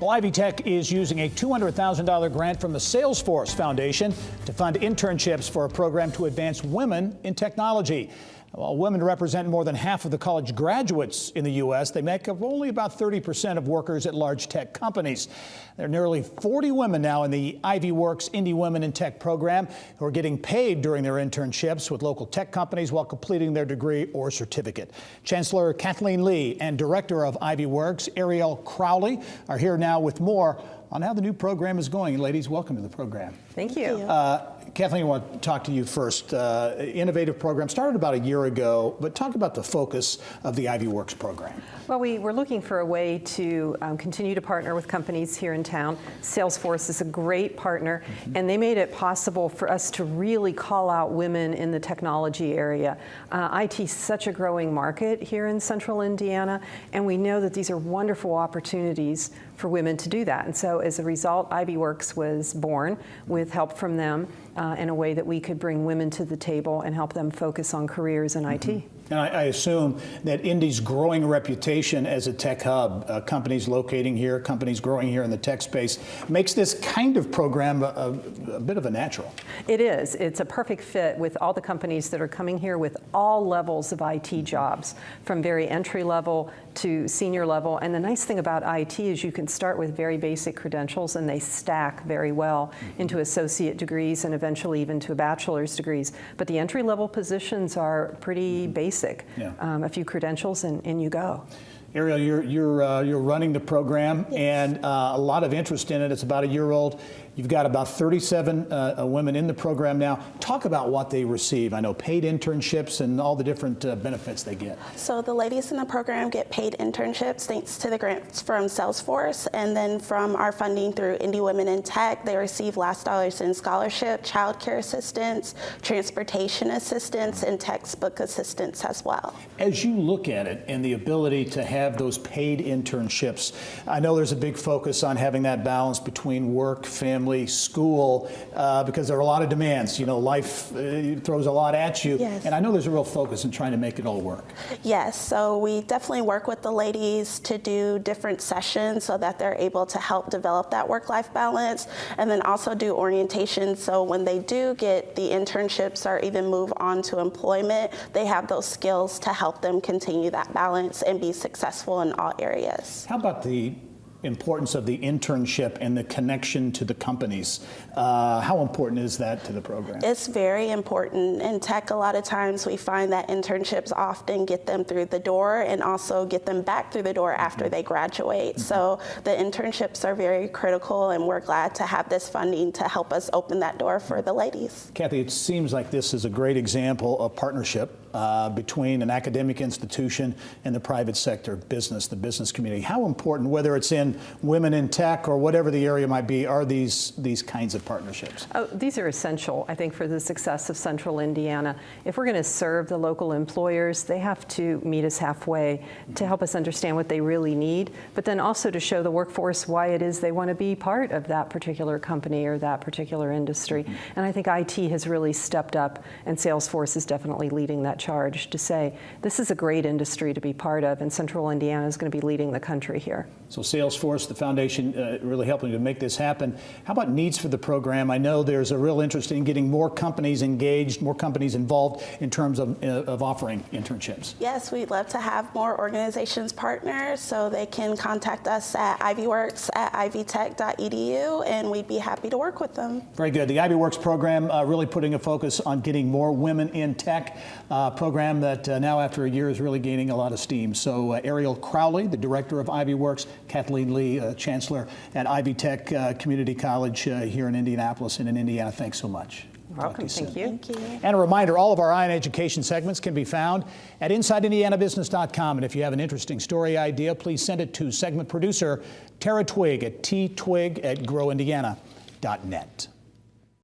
Well, Ivy Tech is using a $200,000 grant from the Salesforce Foundation to fund internships for a program to advance women in technology. While women represent more than half of the college graduates in the U.S., they make up only about 30% of workers at large tech companies. There are nearly 40 women now in the IvyWorks Indie Women in Tech program who are getting paid during their internships with local tech companies while completing their degree or certificate. Chancellor Kathleen Lee and Director of IvyWorks, Ariel Crowley, are here now with more on how the new program is going. Ladies, welcome to the program. Thank you. Kathleen, I want to talk to you first. Innovative program started about a year ago, but talk about the focus of the IvyWorks program. Well, we were looking for a way to continue to partner with companies here in town. Salesforce is a great partner, and they made it possible for us to really call out women in the technology area. IT is such a growing market here in central Indiana, and we know that these are wonderful opportunities for women to do that. And so as a result, IvyWorks was born with help from them in a way that we could bring women to the table and help them focus on careers in IT. And I assume that Indy's growing reputation as a tech hub, companies locating here, companies growing here in the tech space, makes this kind of program a bit of a natural. It is. It's a perfect fit with all the companies that are coming here with all levels of IT jobs, from very entry level to senior level. And the nice thing about IT is you can start with very basic credentials and they stack very well into associate degrees and eventually even to bachelor's degrees. But the entry level positions are pretty basic. Yeah. A few credentials and you go. Ariel, you're running the program. Yes. And a lot of interest in it. It's about a year old. You've got about 37 women in the program now. Talk about what they receive. I know paid internships and all the different benefits they get. So the ladies in the program get paid internships thanks to the grants from Salesforce, and then from our funding through Indie Women in Tech, they receive last dollars in scholarship, childcare assistance, transportation assistance, and textbook assistance as well. As you look at it and the ability to have those paid internships, I know there's a big focus on having that balance between work, family, school, because there are a lot of demands. You know, life throws a lot at you. Yes. And I know there's a real focus in trying to make it all work. Yes, so we definitely work with the ladies to do different sessions so that they're able to help develop that work-life balance, and then also do orientation so when they do get the internships or even move on to employment, they have those skills to help them continue that balance and be successful in all areas. How about the importance of the internship and the connection to the companies? How important is that to the program? It's very important. In tech, a lot of times we find that internships often get them through the door and also get them back through the door after they graduate. So the internships are very critical, and we're glad to have this funding to help us open that door for the ladies. Kathy, it seems like this is a great example of partnership between an academic institution and the private sector, business, the business community. How important, whether it's in women in tech or whatever the area might be, are these kinds of partnerships? Oh, these are essential, I think, for the success of Central Indiana. If we're going to serve the local employers, they have to meet us halfway to help us understand what they really need, but then also to show the workforce why it is they want to be part of that particular company or that particular industry. And I think IT has really stepped up, and Salesforce is definitely leading that charge to say this is a great industry to be part of, and Central Indiana is going to be leading the country here. So Salesforce, the foundation, really helping to make this happen. How about needs for the program? I know there's a real interest in getting more companies engaged, more companies involved in terms of offering internships. Yes, we'd love to have more organizations partner, so they can contact us at IvyWorks at ivytech.edu, and we'd be happy to work with them. Very good. The IvyWorks program really putting a focus on getting more women in tech, program that now after a year is really gaining a lot of steam. So Ariel Crowley, the director of IvyWorks, Kathleen Lee, Chancellor at Ivy Tech Community College here in Indianapolis and in Indiana. Thanks so much. Welcome. Thank you. Thank you. And a reminder, all of our Eye on Education segments can be found at InsideIndianaBusiness.com. And if you have an interesting story idea, please send it to segment producer Tara Twig at ttwig@growindiana.net.